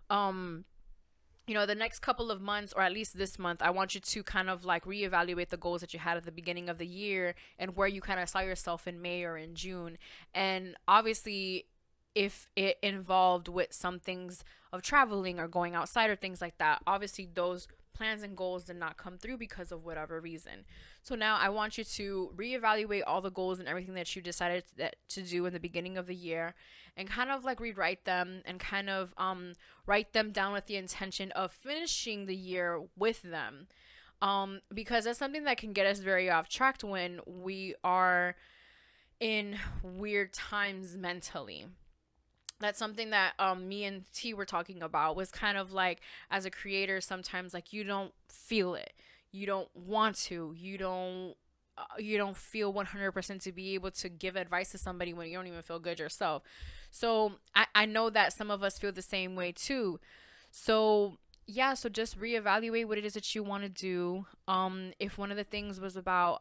the next couple of months, or at least this month, I want you to kind of like reevaluate the goals that you had at the beginning of the year and where you kind of saw yourself in May or in June. And obviously, if it involved with some things of traveling or going outside or things like that, obviously those plans and goals did not come through because of whatever reason. So now I want you to reevaluate all the goals and everything that you decided to do in the beginning of the year, and kind of like rewrite them and kind of write them down with the intention of finishing the year with them, because that's something that can get us very off track when we are in weird times mentally. That's something that me and T were talking about, was kind of like, as a creator, sometimes like you don't feel it, you don't want to, you don't feel 100% to be able to give advice to somebody when you don't even feel good yourself. So I know that some of us feel the same way too. So yeah, so just reevaluate what it is that you want to do. If one of the things was about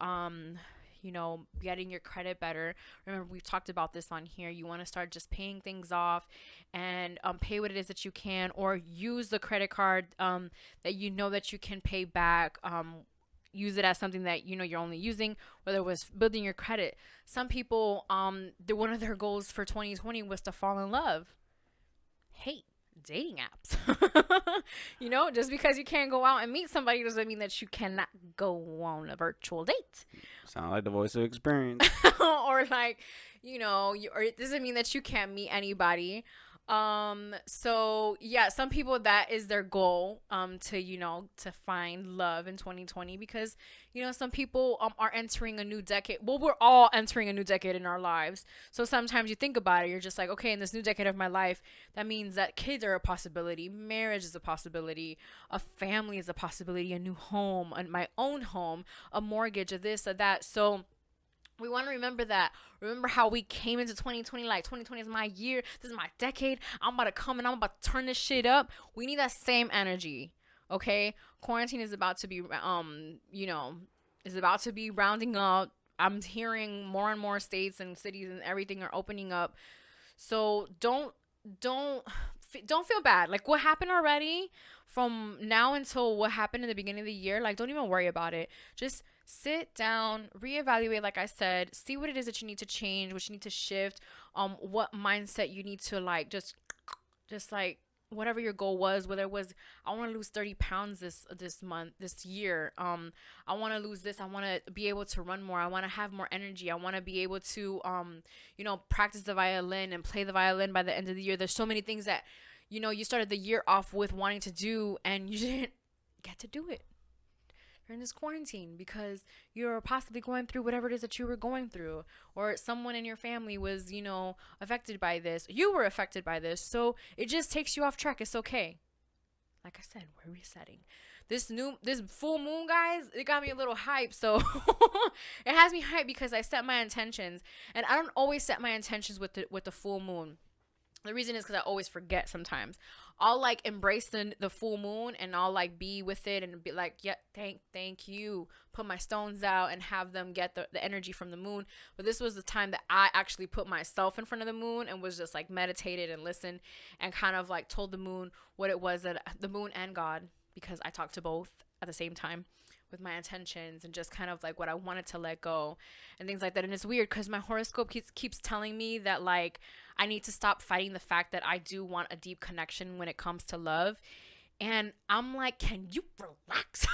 getting your credit better. Remember, we've talked about this on here. You want to start just paying things off and pay what it is that you can, or use the credit card that you know that you can pay back. Use it as something that you're only using, whether it was building your credit. Some people, one of their goals for 2020 was to fall in love. Hey, dating apps. Just because you can't go out and meet somebody doesn't mean that you cannot go on a virtual date. Sound like the voice of experience. Or like, or it doesn't mean that you can't meet anybody. So yeah, some people, that is their goal, to find love in 2020, because some people are entering a new decade. Well, we're all entering a new decade in our lives. So sometimes you think about it, you're just like, okay, in this new decade of my life, that means that kids are a possibility, marriage is a possibility, a family is a possibility, a new home, my own home, a mortgage, a this, a that. So we want to remember that. Remember how we came into 2020 like 2020 is my year. This is my decade. I'm about to come and I'm about to turn this shit up. We need that same energy. Okay? Quarantine is about to be is about to be rounding up. I'm hearing more and more states and cities and everything are opening up. So don't feel bad. Like, what happened already from now until what happened in the beginning of the year, like, don't even worry about it. Just sit down, reevaluate, like I said, see what it is that you need to change, what you need to shift, what mindset you need to like just like whatever your goal was, whether it was, I want to lose 30 pounds this year. I want to lose this. I want to be able to run more. I want to have more energy. I want to be able to, practice the violin and play the violin by the end of the year. There's so many things that, you started the year off with wanting to do and you didn't get to do it. You're in this quarantine because you're possibly going through whatever it is that you were going through, or someone in your family was, affected by this. You were affected by this. So it just takes you off track. It's okay. Like I said, we're resetting. This full moon, guys, it got me a little hype. So it has me hyped because I set my intentions, and I don't always set my intentions with the full moon. The reason is because I always forget sometimes. I'll like embrace the full moon and I'll like be with it and be like, yeah, thank you. Put my stones out and have them get the energy from the moon. But this was the time that I actually put myself in front of the moon and was just like meditated and listened and kind of like told the moon what it was, that the moon and God, because I talked to both at the same time, with my intentions and just kind of like what I wanted to let go and things like that. And it's weird because my horoscope keeps telling me that like I need to stop fighting the fact that I do want a deep connection when it comes to love. And I'm like, can you relax?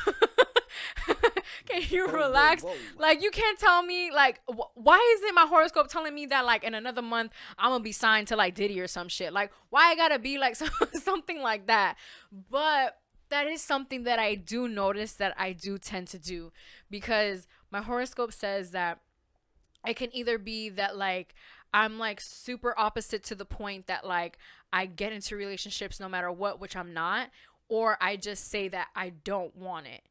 Can you relax? whoa. Like, you can't tell me, like, why isn't my horoscope telling me that, like, in another month, I'm gonna be signed to, like, Diddy or some shit? Like, why I gotta be, like, something like that? But that is something that I do notice that I do tend to do, because my horoscope says that it can either be that, like, I'm, like, super opposite to the point that, like, I get into relationships no matter what, which I'm not, or I just say that I don't want it.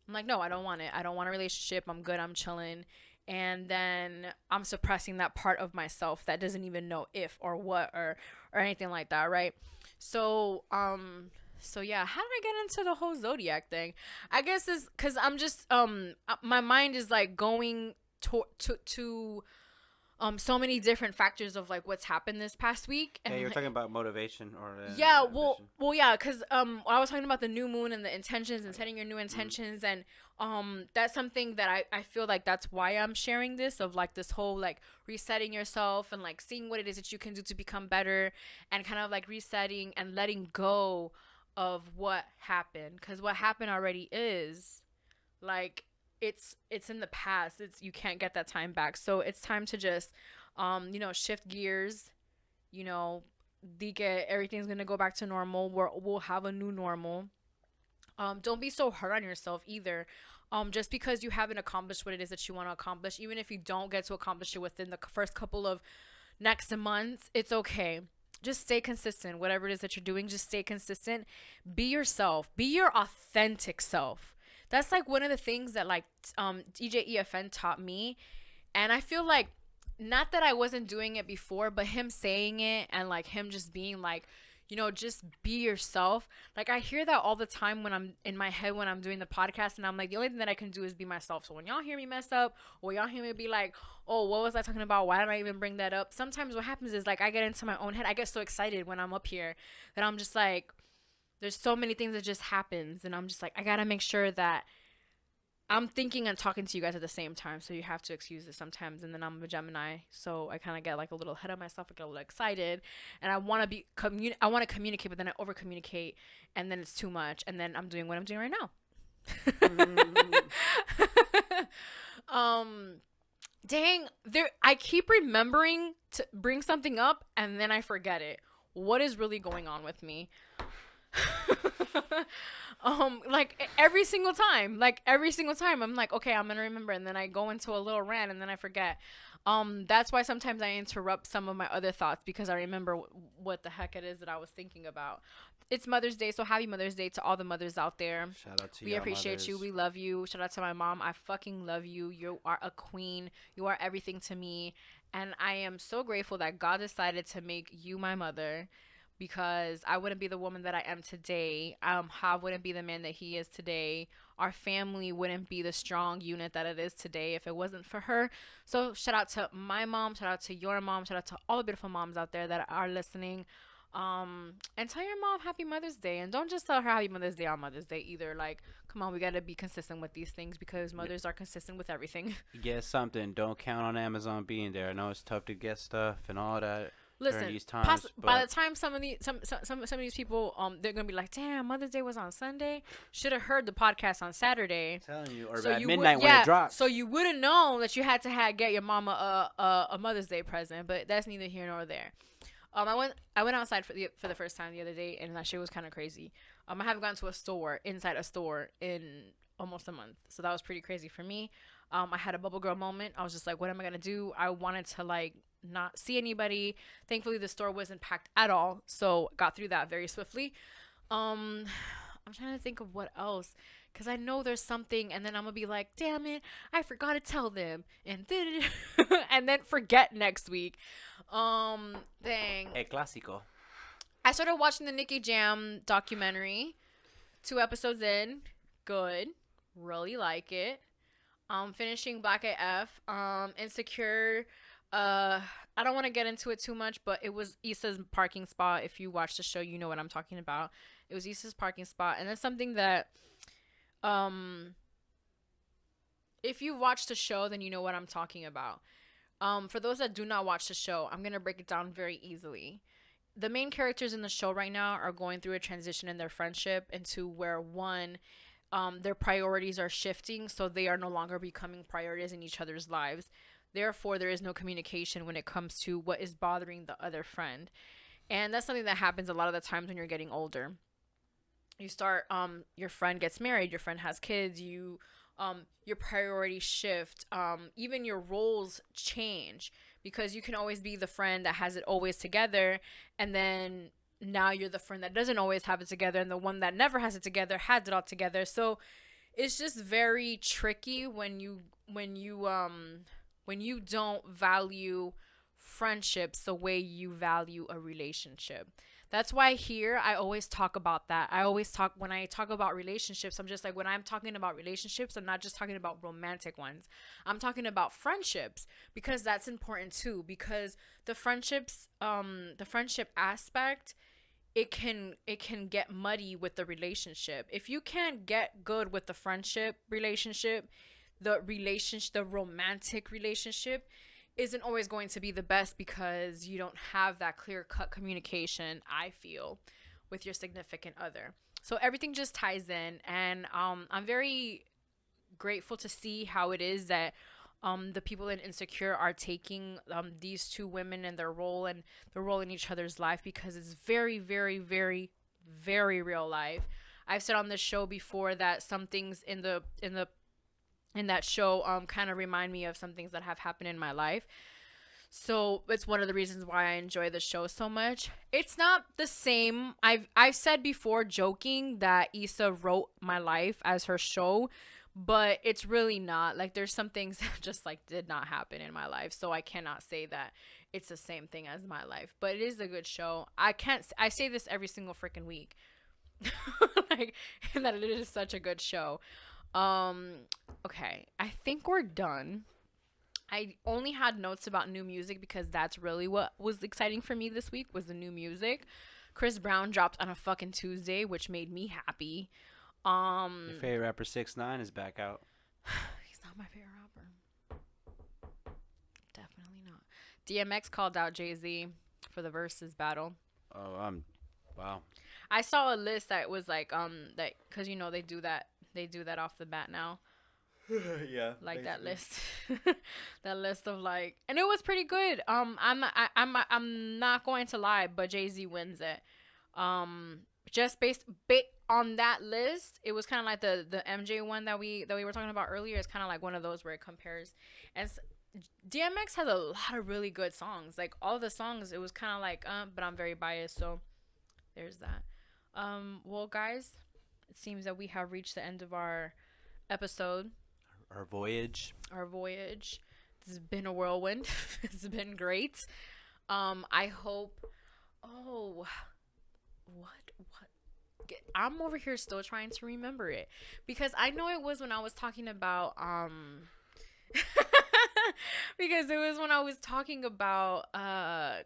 I'm like, no, I don't want it. I don't want a relationship. I'm good. I'm chilling. And then I'm suppressing that part of myself that doesn't even know if or what or anything like that, right? So, so yeah, how did I get into the whole zodiac thing? I guess it's because I'm just my mind is like going to so many different factors of like what's happened this past week. And Yeah, you were like, talking about motivation or yeah, ambition. yeah, because I was talking about the new moon and the intentions and setting your new intentions, and that's something that I feel like that's why I'm sharing this, of like this whole like resetting yourself and like seeing what it is that you can do to become better, and kind of like resetting and letting go of what happened, because what happened already is like it's in the past. It's, you can't get that time back, so it's time to just shift gears, you know, everything's gonna go back to normal. We'll have a new normal. Don't be so hard on yourself either. Just because you haven't accomplished what it is that you want to accomplish, even if you don't get to accomplish it within the first couple of next months, it's okay. Just stay consistent. Whatever it is that you're doing, just stay consistent. Be yourself. Be your authentic self. That's like one of the things that like DJ EFN taught me, and I feel like, not that I wasn't doing it before, but him saying it and like him just being like, just be yourself. Like, I hear that all the time when I'm in my head when I'm doing the podcast, and I'm like, the only thing that I can do is be myself. So when y'all hear me mess up, or y'all hear me be like, oh, what was I talking about? Why did I even bring that up? Sometimes what happens is like I get into my own head. I get so excited when I'm up here that I'm just like, there's so many things that just happens, and I'm just like, I gotta make sure that I'm thinking and talking to you guys at the same time, so you have to excuse it sometimes. And then I'm a Gemini, so I kind of get like a little ahead of myself. I get a little excited, and I want to I want to communicate, but then I over communicate, and then it's too much, and then I'm doing what I'm doing right now. Dang, I keep remembering to bring something up, and then I forget it. What is really going on with me? Like every single time I'm like, okay, I'm gonna remember, and then I go into a little rant, and then I forget. That's why sometimes I interrupt some of my other thoughts, because I remember what the heck it is that I was thinking about. It's Mother's Day, so happy Mother's Day to all the mothers out there. Shout out to We y'all appreciate mothers. you. We love you. Shout out to my mom. I fucking love you. You are a queen. You are everything to me. And I am so grateful that God decided to make you my mother, because I wouldn't be the woman that I am today. Hav wouldn't be the man that he is today. Our family wouldn't be the strong unit that it is today if it wasn't for her. So shout out to my mom. Shout out to your mom. Shout out to all the beautiful moms out there that are listening. And tell your mom happy Mother's Day, and don't just tell her happy Mother's Day on Mother's Day either. Like, come on, we gotta be consistent with these things, because mothers are consistent with everything. Get something. Don't count on Amazon being there. I know it's tough to get stuff and all that. Listen, during these times, by the time some of these people they're gonna be like, damn, Mother's Day was on Sunday. Should have heard the podcast on Saturday. I'm telling you, or So at you midnight would, when it drops. So you wouldn't know that you had to get your mama a Mother's Day present, but that's neither here nor there. I went outside for the first time the other day, and that shit was kind of crazy. I haven't gone to a store inside a store in almost a month, so that was pretty crazy for me. I had a bubble girl moment. I was just like, what am I gonna do? I wanted to like not see anybody. Thankfully, the store wasn't packed at all, so got through that very swiftly. I'm trying to think of what else, because I know there's something, and then I'm gonna be like, damn it, I forgot to tell them, and and then forget next week. Dang. El clásico. I started watching the Nicki Jam documentary. 2 episodes in. Good. Really like it. Finishing Black AF. Insecure. I don't want to get into it too much, but it was Issa's parking spot. If you watch the show, you know what I'm talking about. It was Issa's parking spot, and that's something that, if you watch the show, then you know what I'm talking about. For those that do not watch the show, I'm gonna break it down very easily. the main characters in the show right now are going through a transition in their friendship into where one, their priorities are shifting, so they are no longer becoming priorities in each other's lives. Therefore, there is no communication when it comes to what is bothering the other friend. And that's something that happens a lot of the times when you're getting older. You start, your friend gets married, your friend has kids, your priorities shift, even your roles change, because you can always be the friend that has it always together, and then now you're the friend that doesn't always have it together, and the one that never has it together has it all together. So it's just very tricky when you don't value friendships the way you value a relationship. That's why here I always talk about that. When I talk about relationships, I'm just like, when I'm talking about relationships, I'm not just talking about romantic ones. I'm talking about friendships, because that's important too, because the friendship aspect, it can get muddy with the relationship. If you can't get good with the friendship relationship, the romantic relationship isn't always going to be the best, because you don't have that clear-cut communication, I feel, with your significant other. So everything just ties in, and I'm very grateful to see how it is that the people in Insecure are taking these two women and their role in each other's life, because it's very, very, very, very real life. I've said on this show before that some things in that show kind of remind me of some things that have happened in my life. So it's one of the reasons why I enjoy the show so much. It's not the same. I've said before, joking, that Issa wrote my life as her show, but it's really not. Like, there's some things that just like did not happen in my life, so I cannot say that it's the same thing as my life. But it is a good show. I say this every single freaking week, like, that it is such a good show. Okay, I think we're done. I only had notes about new music because that's really what was exciting for me this week, was the new music. Chris Brown dropped on a fucking Tuesday, which made me happy. Your favorite rapper 6ix9ine is back out. He's not my favorite rapper. Definitely not. DMX called out Jay-Z for the versus battle. Oh, wow. I saw a list that was like that, because you know they do that off the bat now. Yeah, like basically. That list that list of like, and it was pretty good. I'm not going to lie, but Jay-Z wins it. Just based on that list, it was kind of like the MJ one that we were talking about earlier. It's kind of like one of those where it compares, and DMX has a lot of really good songs. Like, all the songs, it was kind of like but I'm very biased, so there's that. Well, guys, it seems that we have reached the end of our episode. Our voyage. This has been a whirlwind. It's been great. I hope. Oh, what? I'm over here still trying to remember it, because I know it was when I was talking about because it was when I was talking about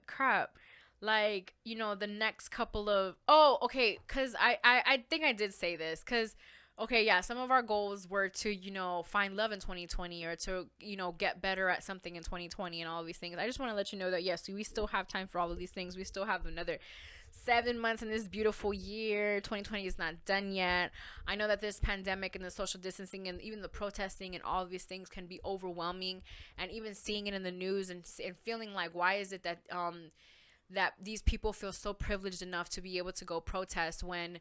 crap. Like, you know, the next couple of because I think I did say this, because okay, yeah, some of our goals were to, you know, find love in 2020, or to, you know, get better at something in 2020 and all these things. I just want to let you know that, yes, we still have time for all of these things. We still have another 7 months in this beautiful year. 2020 is not done yet. I know that this pandemic and the social distancing and even the protesting and all of these things can be overwhelming, and even seeing it in the news and feeling like, why is it that that these people feel so privileged enough to be able to go protest when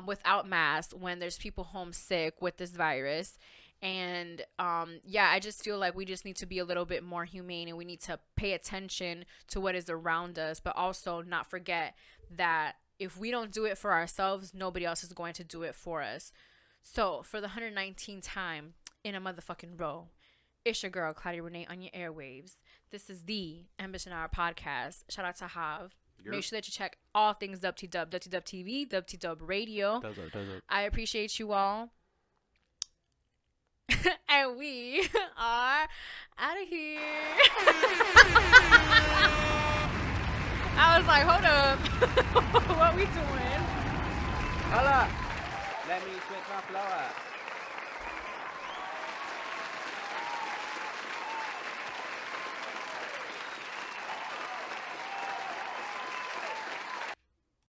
without masks, when there's people home sick with this virus. And I just feel like we just need to be a little bit more humane, and we need to pay attention to what is around us, but also not forget that if we don't do it for ourselves, nobody else is going to do it for us. So for the 119th time in a motherfucking row, it's your girl, Claudia Renee, on your airwaves. This is the Ambition Hour podcast. Shout out to Hav. Make sure that you check all things WTW, WTW TV, WTW Radio. Does it. I appreciate you all. And we are out of here. I was like, hold up. What we doing? Hold up. Let me switch my flow up.